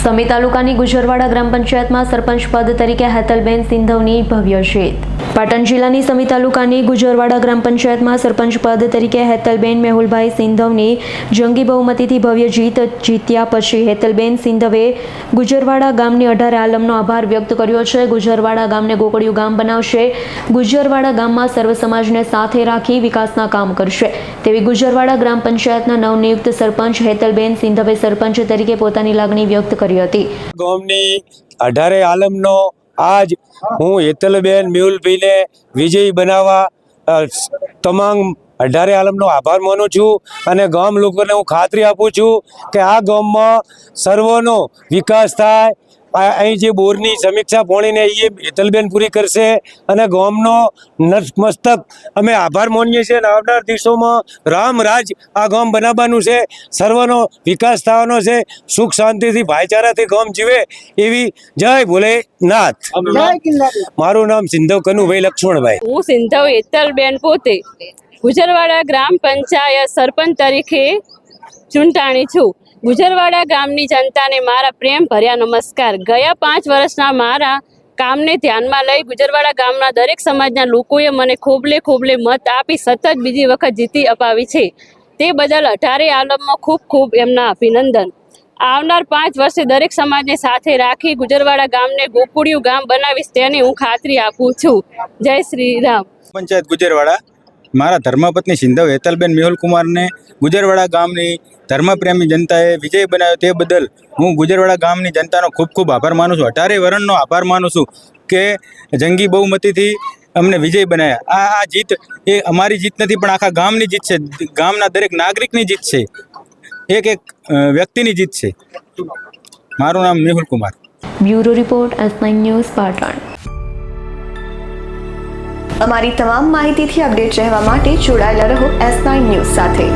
સમી તાલુકાની ગુજરવાડા ગ્રામ પંચાયતમાં સરપંચ પદ તરીકે હેતલબેન સિંધવની ભવ્ય જીત। પાટણ જિલ્લાની સમી તાલુકાની ગુજરવાડા ગ્રામ પંચાયતમાં સરપંચ પદ તરીકે હેતલબેન મેહુલભાઈ સિંધવની જંગી બહુમતીથી ભવ્ય જીત જીત્યા પછી હેતલબેન સિંધવે ગુજરવાડા ગામની 18 આલમનો આભાર વ્યક્ત કર્યો છે। ગુજરવાડા ગામને ગોકળિયું ગામ બનાવશે। ગુજરવાડા ગામમાં સર્વ સમાજને સાથે રાખી વિકાસના કામ કરશે તેવી ગુજરવાડા ગ્રામ પંચાયતના નવનિયુક્ત સરપંચ હેતલબેન સિંધવે સરપંચ તરીકે પોતાની લાગણી વ્યક્ત કરી હતી। ગામની 18 આલમનો આજ હું હેતલબેન મેહુલભાઈને વિજયી બનાવવા તમામ 18 આલમનો આભાર માનું છું અને ગામ લોકોને હું ખાતરી આપું છું કે આ ગામમાં સર્વનો વિકાસ થાય। અહીં જે બોરની સમીક્ષા પાણીને એ હેતલબેન પૂરી કરશે અને ગામનો નતમસ્તક અમે આભાર માનીએ છીએ અને આવનાર દિવસોમાં રામ રાજ આ ગામ બનાવવાનું છે। સર્વનો વિકાસ થવાનો છે। સુખ શાંતિથી ભાઈચારાથી ગામ જીવે એવી જય ભોલેનાથ। મારું નામ સિંધવ કનુભાઈ લક્ષ્મણભાઈ। હું સિંધવ હેતલબેન પોતે ગુજરવાડા ગ્રામ પંચાયત સરપંચ તરીકે ચૂંટાણી છું। ગુજરવાડા ગામની જનતાને મારા પ્રેમ ભર્યા નમસ્કાર। ગયા 5 વર્ષના મારા કામને ધ્યાનમાં લઈ ગુજરવાડા ગામના દરેક સમાજના લોકોએ મને ખોબલે મત આપી સતત બીજી વખત જીતી અપાવી છે। તે બદલ 18 આલમમાં ખૂબ એમના અભિનંદન। આવનાર 5 વર્ષે દરેક સમાજને સાથે રાખી ગુજરવાડા ગામને ગોકુળિયું ગામ બનાવીશ તેની હું ખાતરી આપું છું। જય શ્રી રામ। પંચાયત ગુજરવાડા મારા ધર્મપત્ની સિંધવ હેતલબેન મેહુલકુમારને ગુજરવાડા ગામની ધર્મપ્રેમી જનતાએ વિજય બનાવ્યો તે બદલ હું ગુજરવાડા ગામની જનતાનો ખૂબ આભાર માનું છું। 18 વરણનો આભાર માનું છું કે જંગી બહુમતીથી અમને વિજય બનાવ્યા। આ જીત એ અમારી જીત નથી પણ આખા ગામની જીત છે। ગામના દરેક નાગરિકની જીત છે। એક વ્યક્તિની જીત છે। મારું નામ Mehul Kumar. Bureau report S9 news Patan. અમારી તમામ માહિતીથી અપડેટ રહેવા માટે જોડાયેલા રહો S9 ન્યૂઝ સાથે।